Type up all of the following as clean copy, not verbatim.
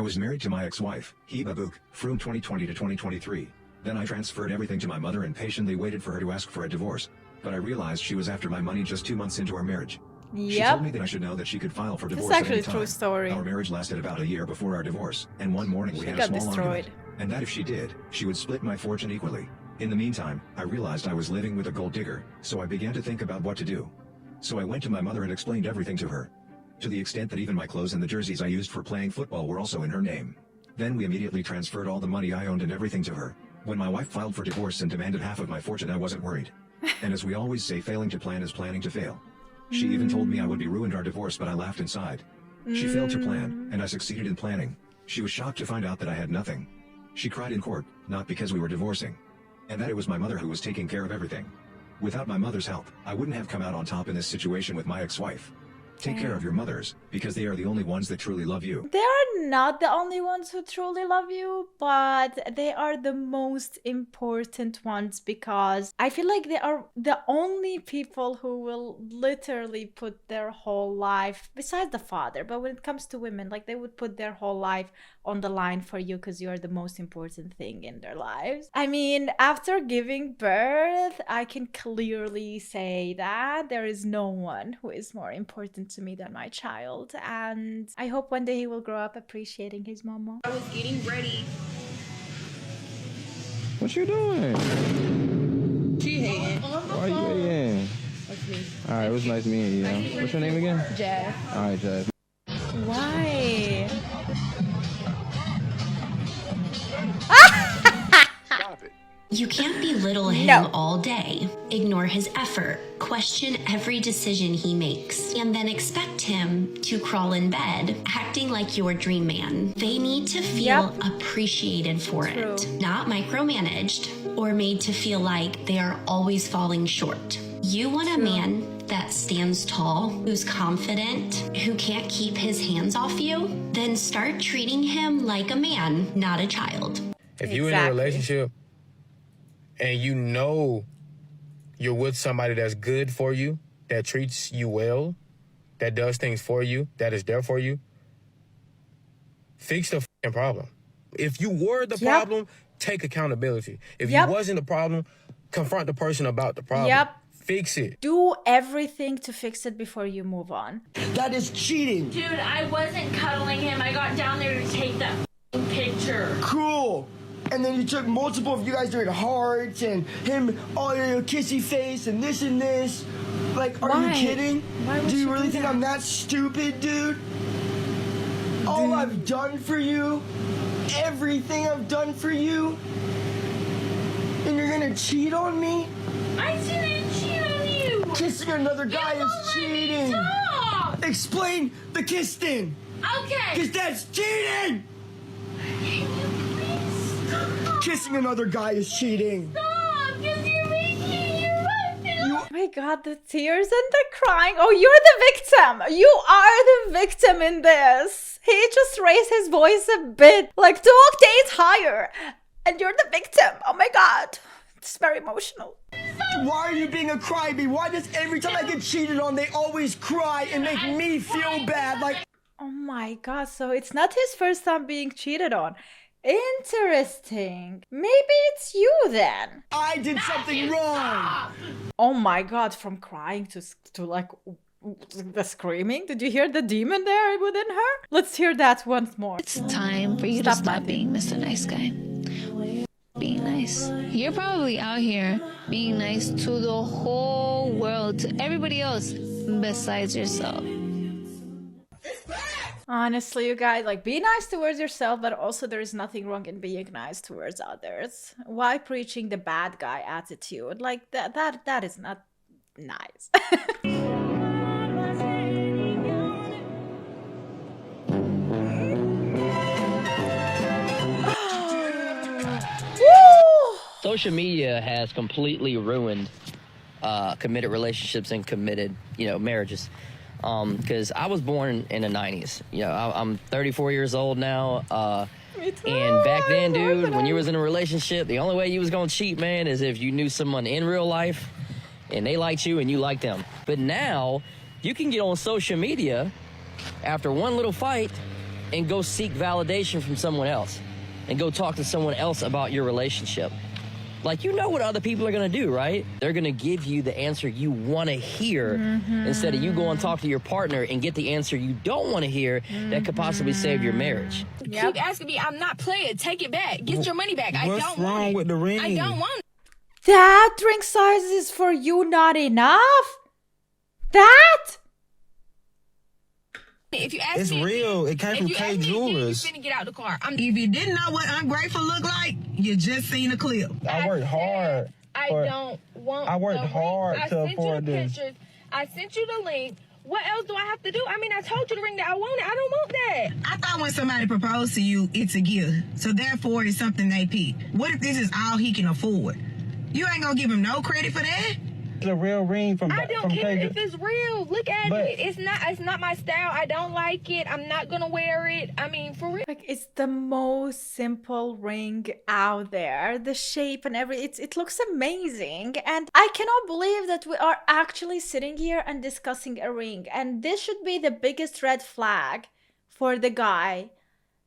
was married to my ex-wife, Heba Book, from 2020 to 2023. Then I transferred everything to my mother and patiently waited for her to ask for a divorce. But I realized she was after my money just 2 months into our marriage. She told me that I should know that she could file for divorce at any time. It's actually a true story. Our marriage lasted about a year before our divorce, and one morning we had a small argument. And that if she did, she would split my fortune equally. In the meantime, I realized I was living with a gold digger, so I began to think about what to do. So I went to my mother and explained everything to her. To the extent that even my clothes and the jerseys I used for playing football were also in her name. Then we immediately transferred all the money I owned and everything to her. When my wife filed for divorce and demanded half of my fortune, I wasn't worried. And as we always say, failing to plan is planning to fail. She even told me I would be ruined our divorce, but I laughed inside. She failed to plan, and I succeeded in planning. She was shocked to find out that I had nothing. She cried in court, not because we were divorcing, and that it was my mother who was taking care of everything. Without my mother's help, I wouldn't have come out on top in this situation with my ex-wife. Take care of your mothers, because they are the only ones that truly love you. They are not the only ones who truly love you, but they are the most important ones, because I feel like they are the only people who will literally put their whole life, besides the father, but when it comes to women, like they would put their whole life on the line for you because you are the most important thing in their lives. I mean, after giving birth, I can clearly say that there is no one who is more important to me than my child, and I hope one day he will grow up appreciating his mama. I was getting ready. What you doing? She hating. Why you hating? Alright, it was nice meeting you. What's your name again? Jazz. Alright, Jazz. Why? You can't belittle him all day, ignore his effort, question every decision he makes, and then expect him to crawl in bed, acting like your dream man. They need to feel appreciated for it, not micromanaged or made to feel like they are always falling short. You want a man that stands tall, who's confident, who can't keep his hands off you? Then start treating him like a man, not a child. If you're in a relationship and you know you're with somebody that's good for you, that treats you well, that does things for you, that is there for you, fix the problem. If you were the problem, take accountability. If you wasn't the problem, confront the person about the problem. Fix it. Do everything to fix it before you move on. That is cheating. Dude, I wasn't cuddling him. I got down there to take that picture. Cool. And then you took multiple of you guys doing hearts and him all your kissy face and this and this. Like, are you kidding? Do you really think I'm that stupid, dude? All I've done for you, everything I've done for you, and you're gonna cheat on me? I didn't cheat on you. Kissing another guy is cheating. Explain the kiss thing. Okay. Because that's cheating. Can you please stop? Kissing another guy is cheating. Stop, because you're making your Oh my god, the tears and the crying. Oh, you're the victim. You are the victim in this. He just raised his voice a bit, like 2 octaves higher. And you're the victim. Oh my god. It's very emotional. Why are you being a crybaby? Why does every time I get cheated on, they always cry and make me feel bad? Like, oh my god, so it's not his first time being cheated on. Interesting. Maybe it's you then. I did something wrong. Oh my god, from crying to like the screaming. Did you hear the demon there within her? Let's hear that once more. It's time for you to stop being Mr. Nice Guy. Being nice. You're probably out here being nice to the whole world, to everybody else besides yourself. Honestly, you guys, like, be nice towards yourself, but also there is nothing wrong in being nice towards others. Why preaching the bad guy attitude? Like, that is not nice. Social media has completely ruined committed relationships and committed, marriages. Because I was born in the 90s. I'm 34 years old now. And back then, dude, when you was in a relationship, the only way you was gonna cheat, man, is if you knew someone in real life and they liked you and you liked them. But now, you can get on social media after one little fight and go seek validation from someone else and go talk to someone else about your relationship. Like, you know what other people are going to do, right? They're going to give you the answer you want to hear instead of you go and talk to your partner and get the answer you don't want to hear that could possibly save your marriage. Keep asking me, I'm not playing. Take it back. Get your money back. I don't want it. What's wrong with the ring? I don't want it. That ring size is for you not enough? That? If you ask It's me, real. It came from K Jewelers. You finna get out the car. If you didn't know what ungrateful look like, you just seen a clip. I worked hard. I don't want. I worked hard to afford this. Pictures. I sent you the link. What else do I have to do? I mean, I told you the ring that I wanted. I don't want that. I thought when somebody proposed to you, it's a gift. So therefore, it's something they pick. What if this is all he can afford? You ain't gonna give him no credit for that? It's a real ring from I don't care if it's real. Look at But- it. It's not my style. I don't like it. I'm not gonna wear it. I mean, for real. Like, it's the most simple ring out there. The shape and it looks amazing. And I cannot believe that we are actually sitting here and discussing a ring. And this should be the biggest red flag for the guy,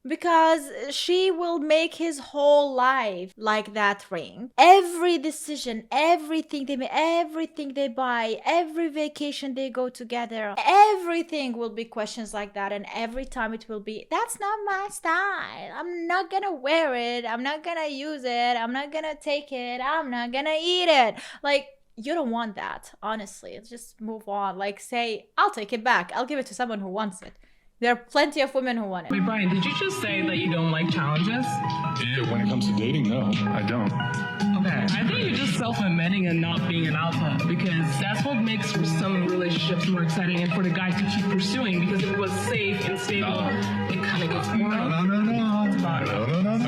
because she will make his whole life like that ring. Every decision, everything they make, everything they buy, every vacation they go together, everything will be questions like that. And every time it will be, that's not my style. I'm not gonna wear it. I'm not gonna use it. I'm not gonna take it. I'm not gonna eat it. Like, you don't want that, honestly. Just move on. Like, say, I'll take it back. I'll give it to someone who wants it. There are plenty of women who want it. Wait, Brian, did you just say that you don't like challenges? Yeah, when it comes to dating, no, I don't. Okay, I think you're just self-admitting and not being an alpha, because that's what makes some relationships more exciting and for the guy to keep pursuing, because if it was safe and stable, it kind of gets more. No.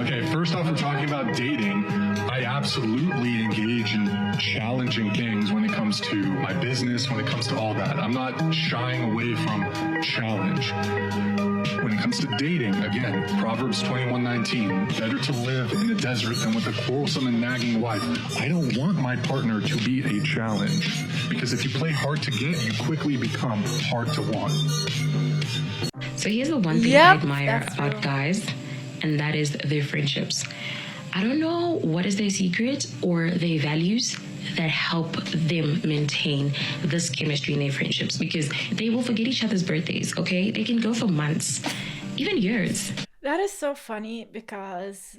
Okay, first off, we're talking about dating. I absolutely engage in challenging things when it comes to my business, when it comes to all that. I'm not shying away from challenge. When it comes to dating, again, Proverbs 21:19, better to live in the desert than with a quarrelsome and nagging wife. I don't want my partner to be a challenge, because if you play hard to get, you quickly become hard to want. So here's the one thing I admire about guys, and that is their friendships. I don't know what is their secret or their values that help them maintain this chemistry in their friendships, because they will forget each other's birthdays, okay? They can go for months, even years. That is so funny, because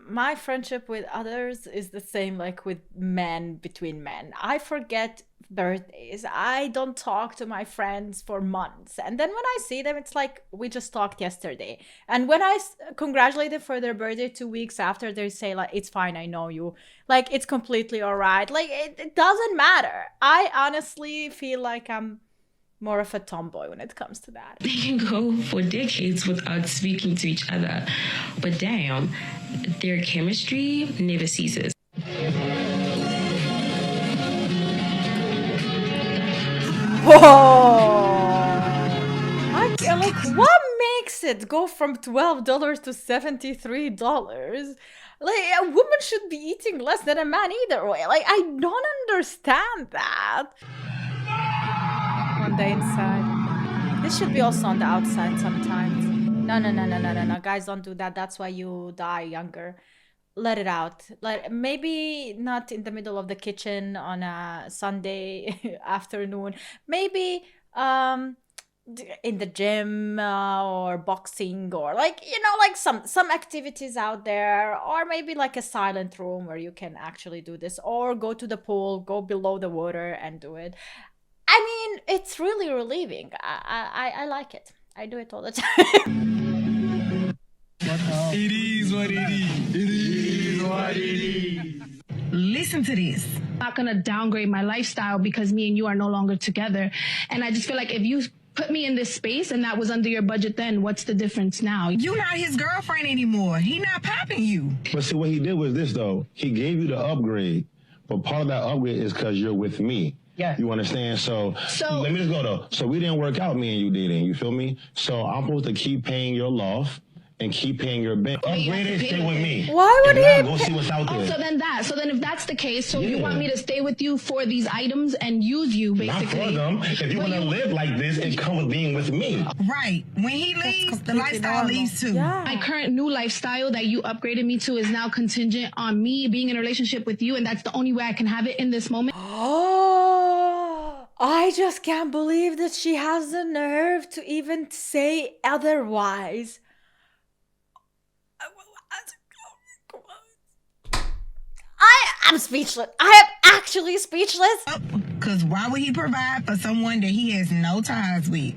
my friendship with others is the same like with men, between men. I forget birthdays. I don't talk to my friends for months. And then when I see them, it's like we just talked yesterday. And when I congratulate them for their birthday 2 weeks after, they say like, it's fine, I know you. Like, it's completely all right. Like, it doesn't matter. I honestly feel like I'm more of a tomboy when it comes to that. They can go for decades without speaking to each other. But damn, their chemistry never ceases. Whoa! Like, what makes it go from $12 to $73? Like, a woman should be eating less than a man either way. Like, I don't understand that. On the inside. This should be also on the outside sometimes. No. Guys, don't do that. That's why you die younger. Let it out. Like, maybe not in the middle of the kitchen on a Sunday afternoon. Maybe in the gym or boxing, or like, you know, like some activities out there, or maybe like a silent room where you can actually do this, or go to the pool, go below the water and do it. I mean, it's really relieving. I like it. I do it all the time. It is what it is. It is what it is. Listen to this. I'm not gonna downgrade my lifestyle because me and you are no longer together. And I just feel like if you put me in this space and that was under your budget, then what's the difference now? You're not his girlfriend anymore. He not popping you. But see, what he did was this, though. He gave you the upgrade, but part of that upgrade is because you're with me. Yeah. You understand? So let me just go, though. So we didn't work out, me and you dating. You feel me? So I'm supposed to keep paying your loft and keep paying your bill. Upgrade it, stay with me. Why would If he? not, go see what's out there. Oh, so then if that's the case, so you Yeah. want me to stay with you for these items and use you, Not basically. for them. If you want to live like this, it comes with being with me. Right. When he leaves, the completely lifestyle normal. leaves too. Yeah. My current new lifestyle that you upgraded me to is now contingent on me being in a relationship with you, and that's the only way I can have it in this moment. Oh, I just can't believe that she has the nerve to even say otherwise. I'm speechless. I am actually speechless. Because why would he provide for someone that he has no ties with?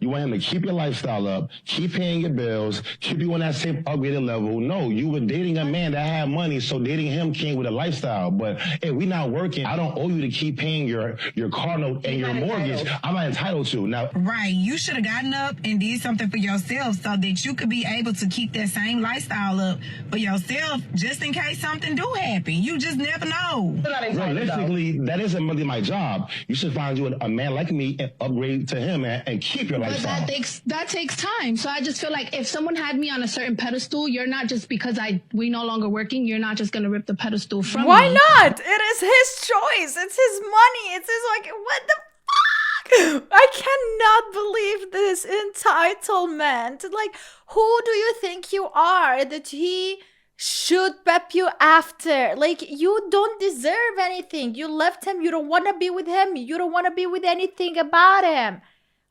You want him to keep your lifestyle up, keep paying your bills, keep you on that same upgraded level. No, you were dating a man that had money, so dating him came with a lifestyle. But if we not working, I don't owe you to keep paying your car note and your mortgage. I'm not entitled to. Now, Right. You should have gotten up and did something for yourself so that you could be able to keep that same lifestyle up for yourself just in case something do happen. You just never know. realistically, that isn't really my job. You should find you a man like me and upgrade to him and keep your But lifestyle. that takes time. So I just feel like if someone had me on a certain pedestal, you're not just because we no longer working, you're not just gonna rip the pedestal from Why me. not? It is his choice. It's his money. It's his, like, what the fuck? I cannot believe this entitlement. Like, who do you think you are that he should pep you after? Like, you don't deserve anything. You left him. You don't want to be with him. You don't want to be with anything about him.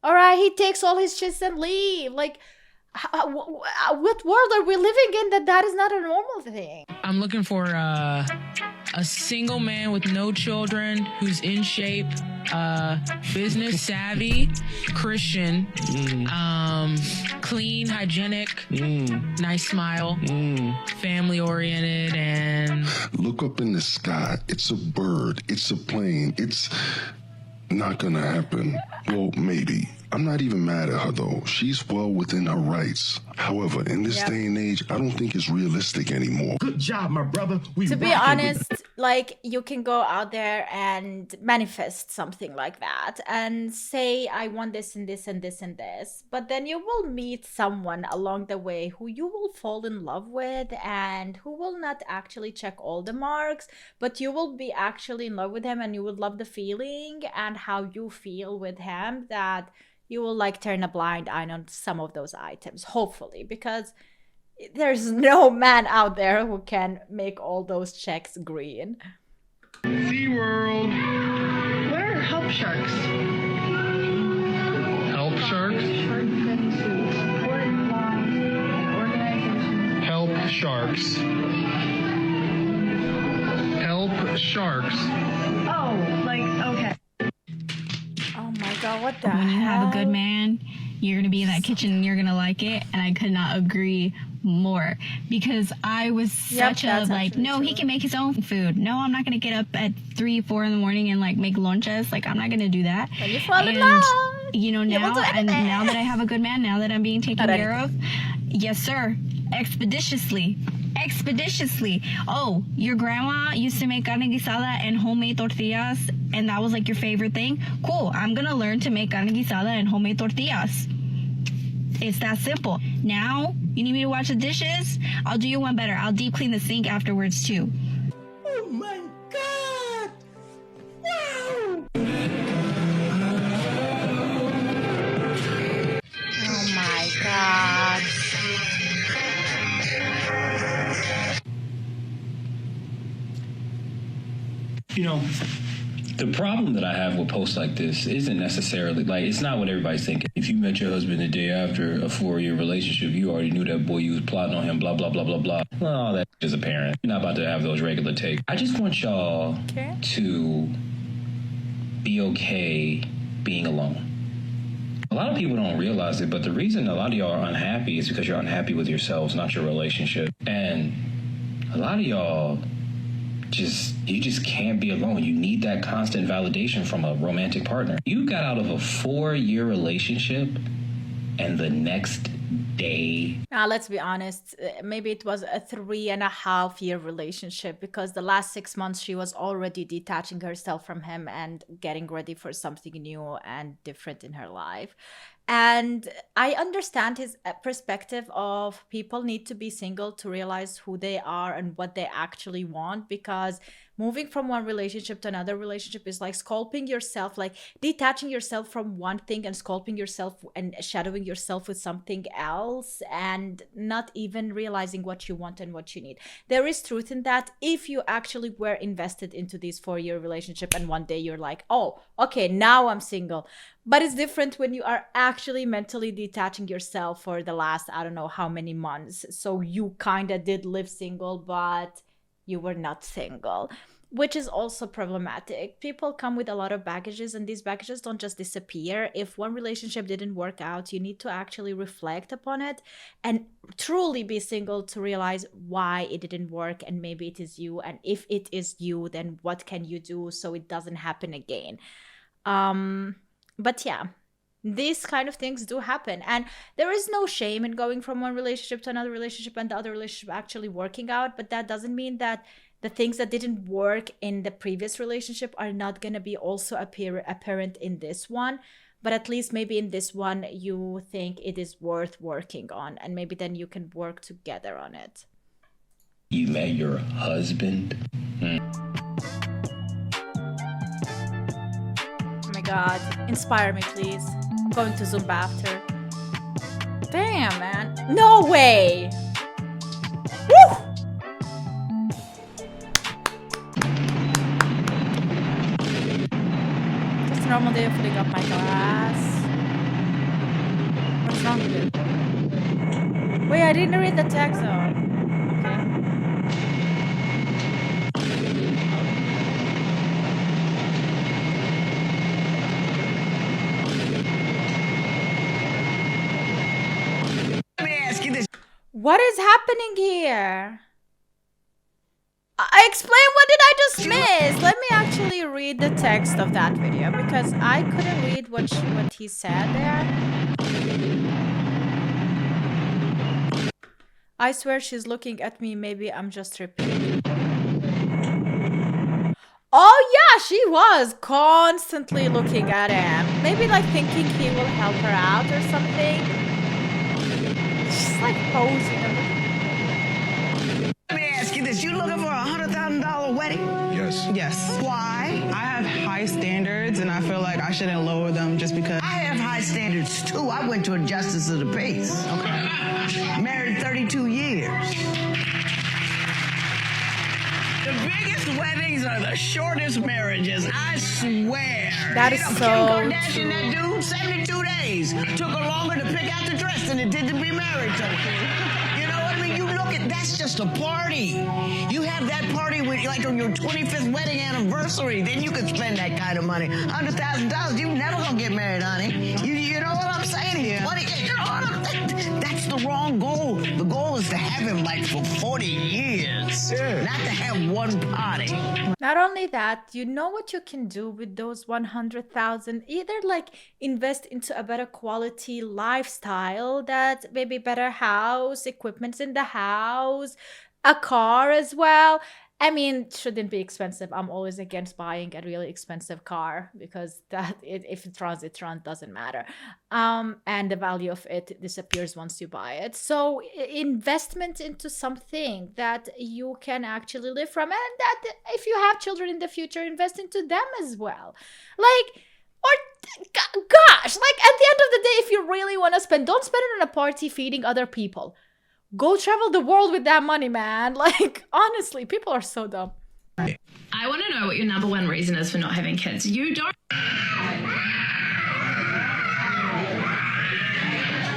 All right, he takes all his shit and leave. Like, what world are we living in that is not a normal thing? I'm looking for a single man with no children who's in shape, business savvy, Christian, clean, hygienic, nice smile, family oriented, and Look up in the sky. It's a bird. It's a plane. It's not gonna happen. Well, maybe. I'm not even mad at her though. She's well within her rights. However, in this day and age, I don't think it's realistic anymore. Good job, my brother. To be honest, like, you can go out there and manifest something like that and say, I want this and this and this and this. But then you will meet someone along the way who you will fall in love with and who will not actually check all the marks, but you will be actually in love with him and you will love the feeling and how you feel with him, that you will like turn a blind eye on some of those items, hopefully, because there's no man out there who can make all those checks green. SeaWorld. What are help sharks? Help sharks? Help sharks. Help sharks. Oh, like, okay. Oh my god, what the When you hell? have a good man, you're gonna be in that kitchen and you're gonna like it. And I could not agree more, because I was such a that's like, actually no, he can make his own food. No, I'm not gonna get up at 3-4 in the morning and like make lunches. Like, I'm not gonna do that. When you fall in And, love, you know, you will now do and anything. now that I have a good man, now that I'm being taken Not care of, yes sir, expeditiously. Oh, your grandma used to make carne guisada and homemade tortillas, and that was like your favorite thing? Cool, I'm gonna learn to make carne guisada and homemade tortillas. It's that simple. Now, you need me to wash the dishes? I'll do you one better. I'll deep clean the sink afterwards too. Oh my God! Wow! Oh my god. You know, the problem that I have with posts like this isn't necessarily, like, it's not what everybody's thinking. If you met your husband the day after a 4-year relationship, you already knew that boy, you was plotting on him, blah, blah, blah, blah, blah. Well, that is apparent. You're not about to have those regular takes. I just want y'all to be okay being alone. A lot of people don't realize it, but the reason a lot of y'all are unhappy is because you're unhappy with yourselves, not your relationship. And a lot of y'all you just can't be alone. You need that constant validation from a romantic partner. You got out of a 4-year relationship and the next day. Now, let's be honest. Maybe it was a 3.5-year relationship, because the last 6 months she was already detaching herself from him and getting ready for something new and different in her life. And I understand his perspective of people need to be single to realize who they are and what they actually want, because moving from one relationship to another relationship is like sculpting yourself, like detaching yourself from one thing and sculpting yourself and shadowing yourself with something else, and not even realizing what you want and what you need. There is truth in that if you actually were invested into this 4-year relationship and one day you're like, oh, okay, now I'm single. But it's different when you are actually mentally detaching yourself for the last, I don't know how many months. So you kind of did live single, but you were not single, which is also problematic. People come with a lot of baggages, and these baggages don't just disappear. If one relationship didn't work out, you need to actually reflect upon it and truly be single to realize why it didn't work, and maybe it is you. And if it is you, then what can you do so it doesn't happen again? But yeah, these kind of things do happen, and there is no shame in going from one relationship to another relationship and the other relationship actually working out. But that doesn't mean that the things that didn't work in the previous relationship are not going to be also apparent in this one. But at least maybe in this one you think it is worth working on, and maybe then you can work together on it. You met your husband? God, inspire me, please. I'm going to Zumba after. Damn, man. No way! Woo! Just a normal day of filling up my glass. What's wrong with it? Wait, I didn't read the text though. What is happening here? Explain, what did I just miss? Let me actually read the text of that video, because I couldn't read what he said there. I swear she's looking at me. Maybe I'm just repeating. Oh yeah, she was constantly looking at him. Maybe like thinking he will help her out or something. She's like posing. Let me ask you this. You looking for $100,000 wedding? Yes. Yes. Why? I have high standards, and I feel like I shouldn't lower them just because. I have high standards too. I went to a justice of the peace. Okay. Married 32 years. The biggest weddings are the shortest marriages. I swear. That is so Kim Kardashian, that dude, 72 days. Took her longer to pick out the dress than it did to be married to her. You know what I mean? You look at, that's just a party. You have that party with, like, on your 25th wedding anniversary. Then you can spend that kind of money. $100,000, you never gonna get married, honey. You know what I'm saying? Yeah. Money, you know what I'm saying? That's the wrong goal. The goal is to have him like for 40 years. Yeah. Not to have one party. Not only that, you know what you can do with those 100,000? Either like invest into a better quality lifestyle, that maybe better house, equipment in the house, a car as well. I mean, it shouldn't be expensive. I'm always against buying a really expensive car, because if it runs, doesn't matter. And the value of it disappears once you buy it. So investment into something that you can actually live from, and that if you have children in the future, invest into them as well. Like, or gosh, like at the end of the day, if you really want to spend, don't spend it on a party feeding other people. Go travel the world with that money, man. Like, honestly, people are so dumb. I want to know what your number one reason is for not having kids. You don't.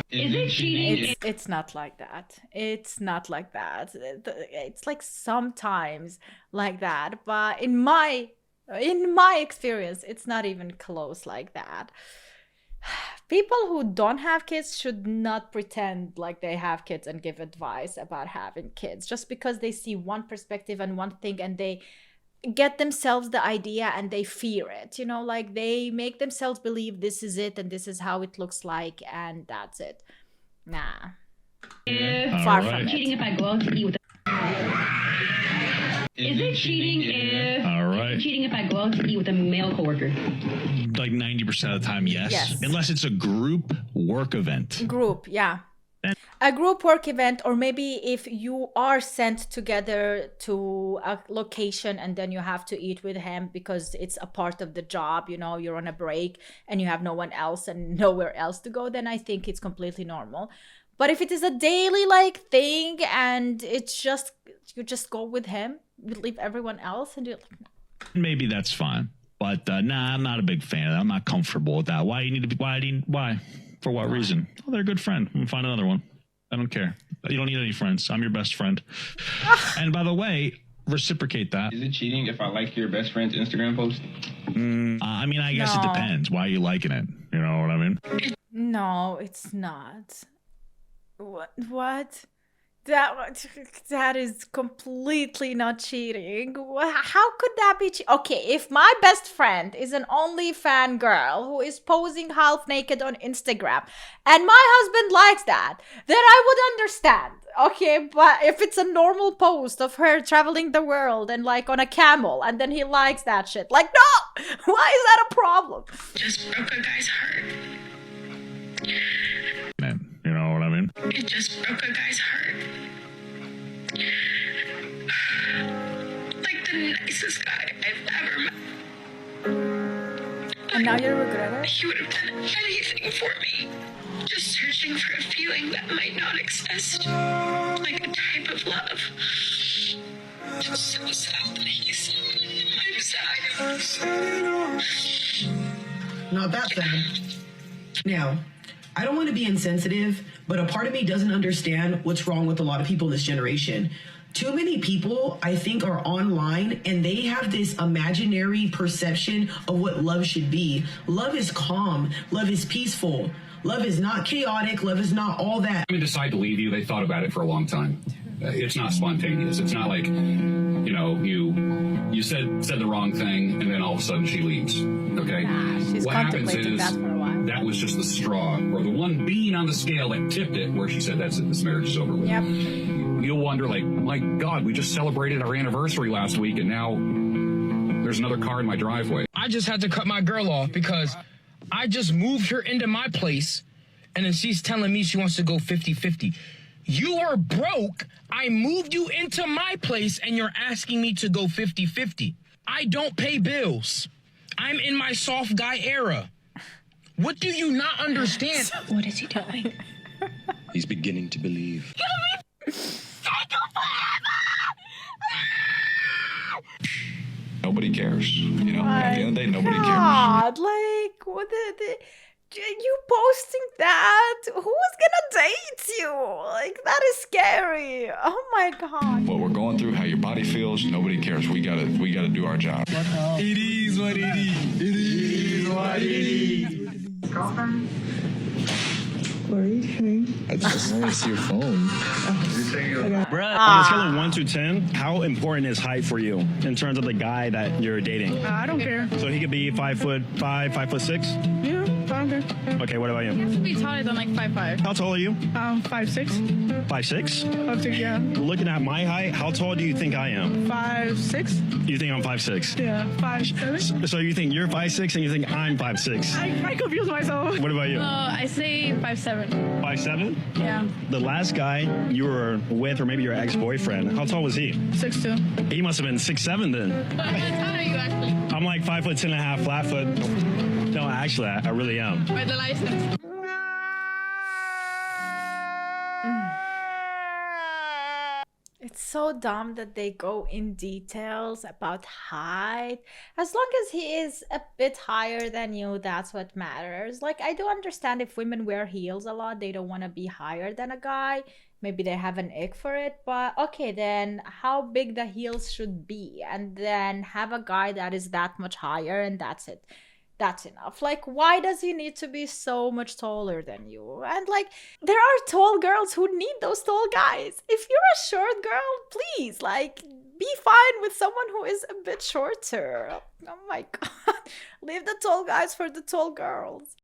Is it cheating? It's not like that. It's not like that. It's like sometimes like that, but in my experience, it's not even close like that. People who don't have kids should not pretend like they have kids and give advice about having kids just because they see one perspective and one thing, and they get themselves the idea and they fear it. You know, like they make themselves believe this is it and this is how it looks like, and that's it. Nah. Far from it. Cheating if I go out to eat with Is it cheating if All right. cheating if I go out to eat with a male coworker? Like 90% of the time, yes. Yes. Unless it's a group work event. Group, yeah. A group work event, or maybe if you are sent together to a location and then you have to eat with him because it's a part of the job, you know, you're on a break and you have no one else and nowhere else to go, then I think it's completely normal. But if it is a daily like thing and it's just, you just go with him, you leave everyone else and you're like, Maybe that's fine. But nah, I'm not a big fan of that. I'm not comfortable with that. Why you need to be, why? For what reason? Well, they're a good friend. I'm gonna find another one. I don't care. You don't need any friends. I'm your best friend. And by the way, reciprocate that. Is it cheating if I like your best friend's Instagram post? I mean, I guess it No. depends. Why are you liking it? You know what I mean? no, it's not. What? That is completely not cheating. How could that be okay, if my best friend is an OnlyFans girl who is posing half naked on Instagram and my husband likes that, then I would understand. Okay, but if it's a normal post of her traveling the world and like on a camel and then he likes that shit, like, no! Why is that a problem? Just broke a guy's heart. You know what I mean? It just broke a guy's heart. Like the nicest guy I've ever met. And now you regret it? He would have done anything for me. Just searching for a feeling that might not exist. Like a type of love. Just so sad that he's on my side. Not that sad. Now, I don't want to be insensitive, but a part of me doesn't understand what's wrong with a lot of people in this generation. Too many people, I think, are online and they have this imaginary perception of what love should be. Love is calm. Love is peaceful. Love is not chaotic. Love is not all that. When they decide to leave you, they thought about it for a long time. It's not spontaneous. It's not like, you know, you said the wrong thing and then all of a sudden she leaves. Okay? She's What happens contemplating is that for a while. that was just the straw or the one bean on the scale that tipped it where she said, that's it, this marriage is over with. Yep. You'll wonder, like, my God, we just celebrated our anniversary last week and now there's another car in my driveway. I just had to cut my girl off because I just moved her into my place and then she's telling me she wants to go 50-50. You are broke. I moved you into my place and you're asking me to go 50-50. I don't pay bills. I'm in my soft guy era. What do you not understand? What is he doing? He's beginning to believe. Nobody cares. You know, at the end of the day, nobody cares. God, like, what you posting that? Who's gonna date you? Like, that is scary. Oh my God. What we're going through, how your body feels, nobody cares. We gotta do our job. It is what it is. It is what it is. Girlfriend? What are you doing? I just want to see your phone. Bruh, on a scale of 1 to 10, how important is height for you in terms of the guy that you're dating? I don't care. So he could be 5'5", 5'6"? Yeah, I don't care. Okay, what about You have you? to be taller than like 5'5". How tall are you? 5'6". 5'6"? 5'6", yeah. Looking at my height, how tall do you think I am? 5'6". You think I'm 5'6"? Yeah, 5'7". So you think you're 5'6" and you think I'm 5'6"? I confuse myself. What about you? I say 5'7". 5'7"? Yeah. The last guy you were with, or maybe your ex-boyfriend, how tall was he? 6'2". He must have been 6'7" then. How are you actually? I'm like 5'10.5", flat foot. No, actually, I really am. By the license. It's so dumb that they go in details about height. As long as he is a bit higher than you, that's what matters. Like, I do understand if women wear heels a lot, they don't want to be higher than a guy. Maybe they have an ick for it, but okay, then how big the heels should be, and then have a guy that is that much higher, and that's it. That's enough. Like, why does he need to be so much taller than you? And like, there are tall girls who need those tall guys. If you're a short girl, please, like, be fine with someone who is a bit shorter. Oh my God. Leave the tall guys for the tall girls.